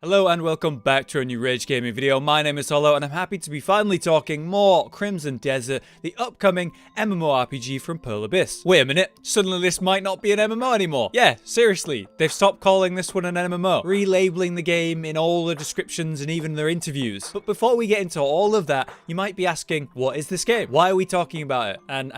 Hello and welcome back to a new Rage Gaming video. My name is Hollow and I'm happy to be finally talking more Crimson Desert, the upcoming MMORPG from Pearl Abyss. Wait a minute, suddenly this might not be an MMO anymore. Yeah, seriously, they've stopped calling this one an MMO, relabeling the game in all the descriptions and even their interviews. But before we get into all of that, you might be asking, what is this game? Why are we talking about it? And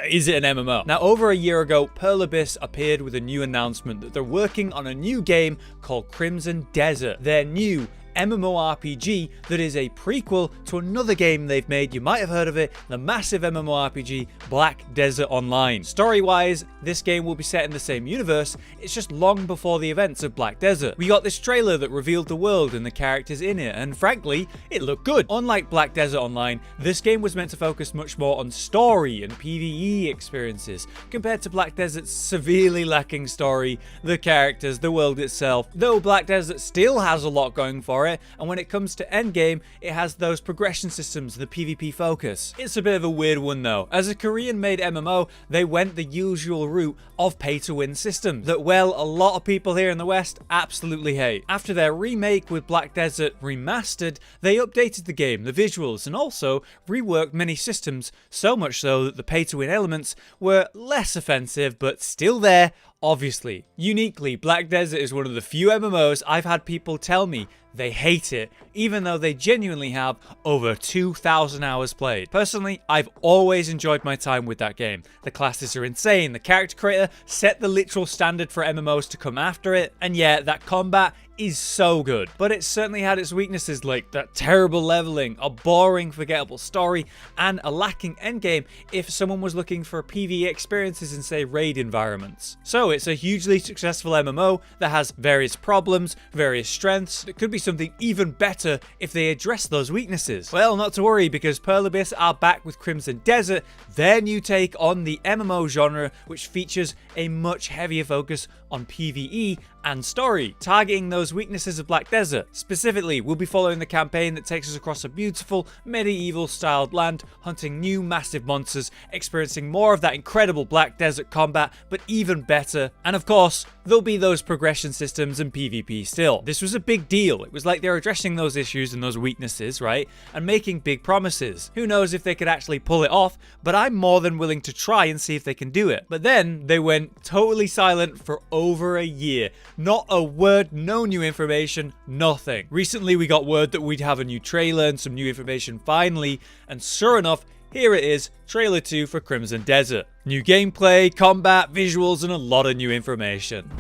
is it an MMO? Now, over a year ago, Pearl Abyss appeared with a new announcement that they're working on a new game called Crimson Desert. Their new MMORPG that is a prequel to another game they've made. You might have heard of it, the massive MMORPG Black Desert Online. Story-wise, this game will be set in the same universe, it's just long before the events of Black Desert. We got this trailer that revealed the world and the characters in it, and frankly, it looked good. Unlike Black Desert Online, this game was meant to focus much more on story and PvE experiences, compared to Black Desert's severely lacking story, the characters, the world itself, though Black Desert still has a lot going for it, and when it comes to endgame, it has those progression systems, the PvP focus. It's a bit of a weird one though. As a Korean-made MMO, they went the usual route of pay-to-win systems that, well, a lot of people here in the West absolutely hate. After their remake with Black Desert Remastered, they updated the game, the visuals, and also reworked many systems, so much so that the pay-to-win elements were less offensive, but still there, obviously. Uniquely, Black Desert is one of the few MMOs I've had people tell me they hate it, even though they genuinely have over 2,000 hours played. Personally, I've always enjoyed my time with that game. The classes are insane, the character creator set the literal standard for MMOs to come after it, and yeah, that combat is so good. But it certainly had its weaknesses, like that terrible leveling, a boring, forgettable story, and a lacking endgame if someone was looking for PvE experiences in, say, raid environments. So it's a hugely successful MMO that has various problems, various strengths, that could be something even better if they address those weaknesses. Well, not to worry, because Pearl Abyss are back with Crimson Desert, their new take on the MMO genre, which features a much heavier focus on PvE and story, targeting those weaknesses of Black Desert. Specifically, we'll be following the campaign that takes us across a beautiful medieval-styled land, hunting new massive monsters, experiencing more of that incredible Black Desert combat, but even better. And of course, there'll be those progression systems and PvP still. This was a big deal. It was like they're addressing those issues and those weaknesses, right? And making big promises. Who knows if they could actually pull it off, but I'm more than willing to try and see if they can do it. But then they went totally silent for over a year. Not a word, no new information, nothing. Recently we got word that we'd have a new trailer and some new information finally, and sure enough, here it is, trailer 2 for Crimson Desert. New gameplay, combat, visuals, and a lot of new information.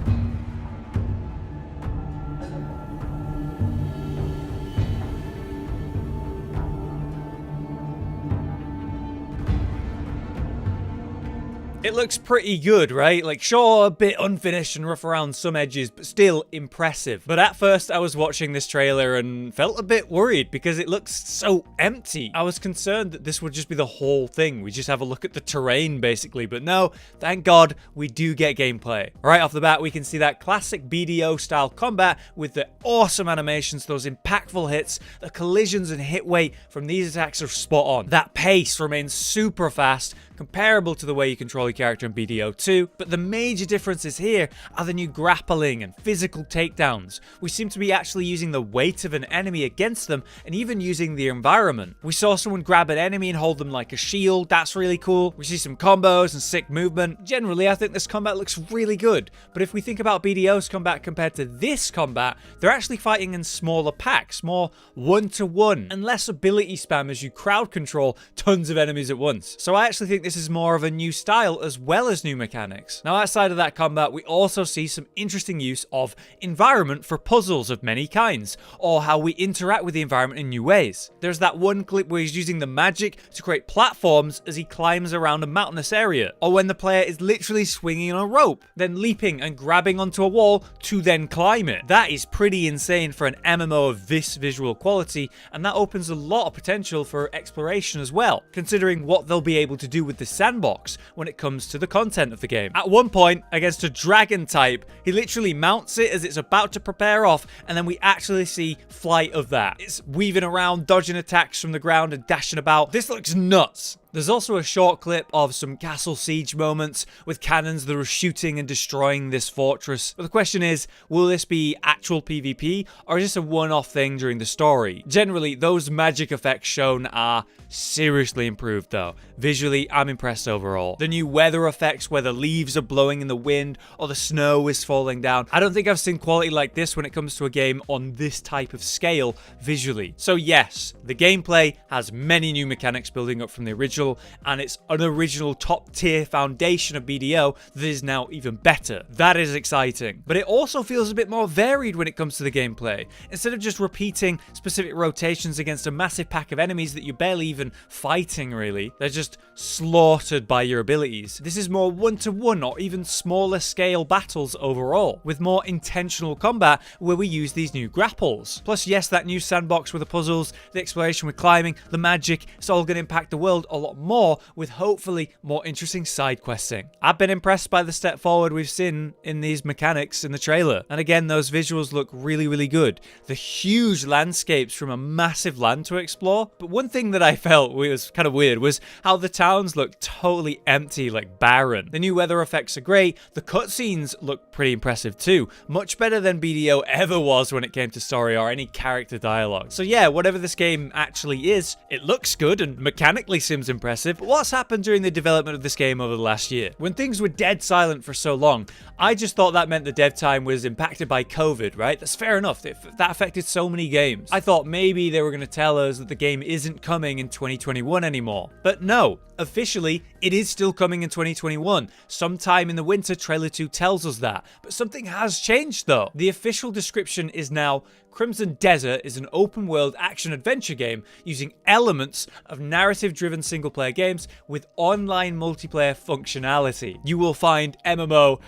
It looks pretty good, right? Like, sure, a bit unfinished and rough around some edges, but still impressive. But at first, I was watching this trailer and felt a bit worried because it looks so empty. I was concerned that this would just be the whole thing. We just have a look at the terrain, basically. But no, thank God, we do get gameplay. Right off the bat, we can see that classic BDO-style combat with the awesome animations, those impactful hits, the collisions and hit weight from these attacks are spot on. That pace remains super fast, comparable to the way you control your character in BDO 2, but the major differences here are the new grappling and physical takedowns. We seem to be actually using the weight of an enemy against them and even using the environment. We saw someone grab an enemy and hold them like a shield, that's really cool. We see some combos and sick movement. Generally, I think this combat looks really good, but if we think about BDO's combat compared to this combat, they're actually fighting in smaller packs, more one-to-one, and less ability spam as you crowd control tons of enemies at once. So I actually think this is more of a new style as well as new mechanics. Now, outside of that combat, we also see some interesting use of environment for puzzles of many kinds, or how we interact with the environment in new ways. There's that one clip where he's using the magic to create platforms as he climbs around a mountainous area, or when the player is literally swinging on a rope, then leaping and grabbing onto a wall to then climb it. That is pretty insane for an MMO of this visual quality, and that opens a lot of potential for exploration as well, considering what they'll be able to do with the sandbox when it comes to the content of the game. At one point, against a dragon type, he literally mounts it as it's about to prepare off, and then we actually see flight of that. It's weaving around, dodging attacks from the ground and dashing about. This looks nuts. There's also a short clip of some castle siege moments with cannons that are shooting and destroying this fortress. But the question is, will this be actual PvP or is this a one-off thing during the story? Generally, those magic effects shown are seriously improved though. Visually, I'm impressed overall. The new weather effects where the leaves are blowing in the wind or the snow is falling down. I don't think I've seen quality like this when it comes to a game on this type of scale visually. So yes, the gameplay has many new mechanics building up from the original, and it's an original top tier foundation of BDO that is now even better. That is exciting. But it also feels a bit more varied when it comes to the gameplay. Instead of just repeating specific rotations against a massive pack of enemies that you're barely even fighting really, they're just slaughtered by your abilities. This is more one-to-one or even smaller scale battles overall, with more intentional combat where we use these new grapples. Plus, yes, that new sandbox with the puzzles, the exploration with climbing, the magic, it's all going to impact the world a lot more with hopefully more interesting side questing. I've been impressed by the step forward we've seen in these mechanics in the trailer. And again, those visuals look really, really good. The huge landscapes from a massive land to explore. But one thing that I felt was kind of weird was how the towns look totally empty, like barren. The new weather effects are great. The cutscenes look pretty impressive too. Much better than BDO ever was when it came to story or any character dialogue. So yeah, whatever this game actually is, it looks good and mechanically seems impressive. But what's happened during the development of this game over the last year? When things were dead silent for so long, I just thought that meant the dev time was impacted by COVID, right? That's fair enough. That affected so many games. I thought maybe they were going to tell us that the game isn't coming in 2021 anymore. But no, officially, it is still coming in 2021. Sometime in the winter, Trailer 2 tells us that. But something has changed though. The official description is now Crimson Desert is an open-world action-adventure game using elements of narrative-driven single-player games with online multiplayer functionality. You will find MMO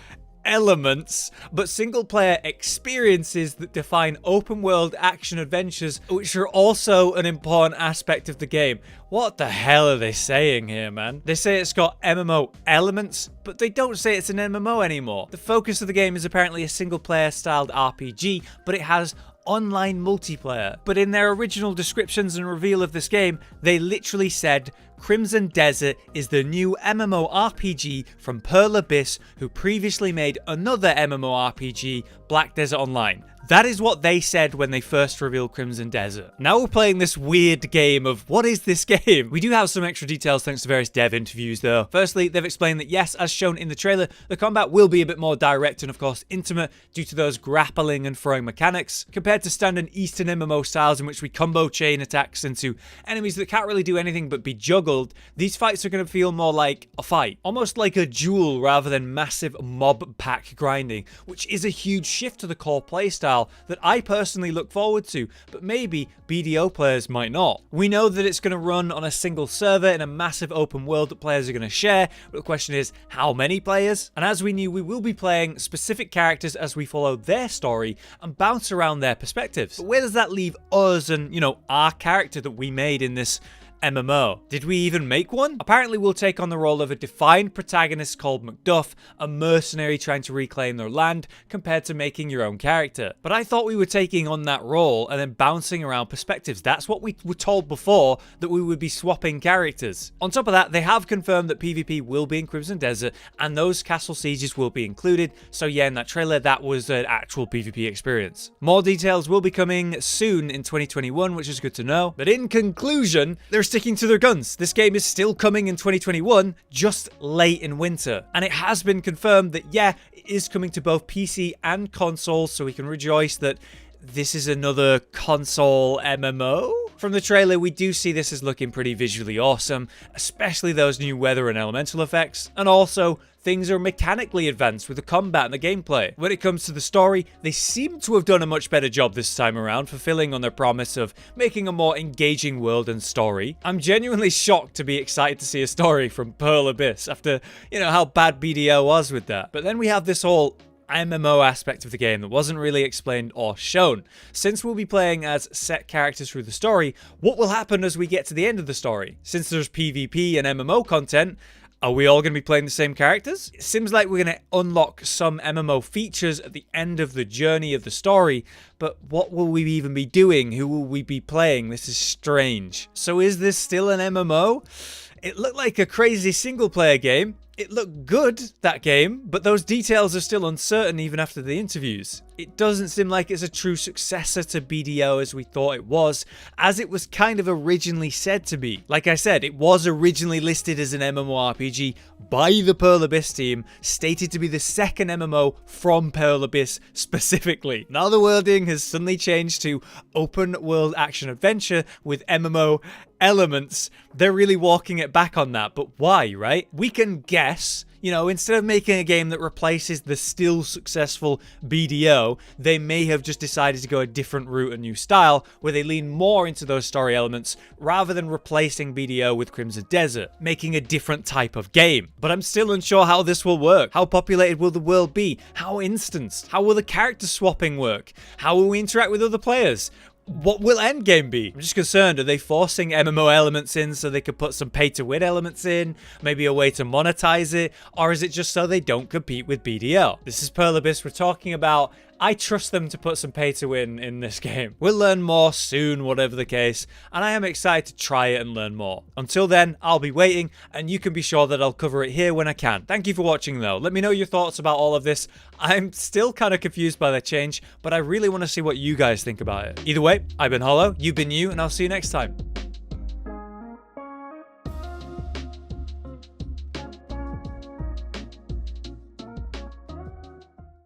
elements, but single-player experiences that define open-world action-adventures, which are also an important aspect of the game. What the hell are they saying here, man? They say it's got MMO elements, but they don't say it's an MMO anymore. The focus of the game is apparently a single-player styled RPG, but it has online multiplayer. But in their original descriptions and reveal of this game, they literally said Crimson Desert is the new MMORPG from Pearl Abyss, who previously made another MMORPG, Black Desert Online. That is what they said when they first revealed Crimson Desert. Now we're playing this weird game of, what is this game? We do have some extra details thanks to various dev interviews though. Firstly, they've explained that yes, as shown in the trailer, the combat will be a bit more direct and of course intimate due to those grappling and throwing mechanics, compared to standard Eastern MMO styles in which we combo chain attacks into enemies that can't really do anything but be juggled. These fights are going to feel more like a fight, almost like a duel rather than massive mob pack grinding, which is a huge shift to the core playstyle that I personally look forward to, but maybe BDO players might not. We know that it's going to run on a single server in a massive open world that players are going to share, but the question is, how many players? And as we knew, we will be playing specific characters as we follow their story and bounce around their perspectives. But where does that leave us and, you know, our character that we made in this MMO? Did we even make one? Apparently we'll take on the role of a defined protagonist called Macduff, a mercenary trying to reclaim their land, compared to making your own character. But I thought we were taking on that role and then bouncing around perspectives. That's what we were told before, that we would be swapping characters. On top of that, they have confirmed that PvP will be in Crimson Desert and those castle sieges will be included. So yeah, in that trailer, that was an actual PvP experience. More details will be coming soon in 2021, which is good to know. But in conclusion, there's sticking to their guns. This game is still coming in 2021, just late in winter. And it has been confirmed that, yeah, it is coming to both PC and consoles, so we can rejoice that this is another console MMO. From the trailer, we do see this as looking pretty visually awesome, especially those new weather and elemental effects, and also things are mechanically advanced with the combat and the gameplay. When it comes to the story, they seem to have done a much better job this time around, fulfilling on their promise of making a more engaging world and story. I'm genuinely shocked to be excited to see a story from Pearl Abyss after, you know, how bad BDO was with that. But then we have this whole MMO aspect of the game that wasn't really explained or shown. Since we'll be playing as set characters through the story, what will happen as we get to the end of the story? Since there's PvP and MMO content, are we all going to be playing the same characters? It seems like we're going to unlock some MMO features at the end of the journey of the story, but what will we even be doing? Who will we be playing? This is strange. So is this still an MMO? It looked like a crazy single-player game. It looked good, that game, but those details are still uncertain even after the interviews. It doesn't seem like it's a true successor to BDO as we thought it was, as it was kind of originally said to be. Like I said, it was originally listed as an MMORPG by the Pearl Abyss team, stated to be the second MMO from Pearl Abyss specifically. Now the wording has suddenly changed to open world action adventure with MMO elements. They're really walking it back on that, but why, right? We can guess. You know, instead of making a game that replaces the still successful BDO, they may have just decided to go a different route, a new style, where they lean more into those story elements rather than replacing BDO with Crimson Desert, making a different type of game. But I'm still unsure how this will work. How populated will the world be? How instanced? How will the character swapping work? How will we interact with other players? What will endgame be? I'm just concerned, are they forcing MMO elements in so they could put some pay-to-win elements in? Maybe a way to monetize it? Or is it just so they don't compete with BDL? This is Pearl Abyss we're talking about. I trust them to put some pay-to-win in this game. We'll learn more soon, whatever the case, and I am excited to try it and learn more. Until then, I'll be waiting, and you can be sure that I'll cover it here when I can. Thank you for watching, though. Let me know your thoughts about all of this. I'm still kind of confused by the change, but I really want to see what you guys think about it. Either way, I've been Hollow, you've been you, and I'll see you next time.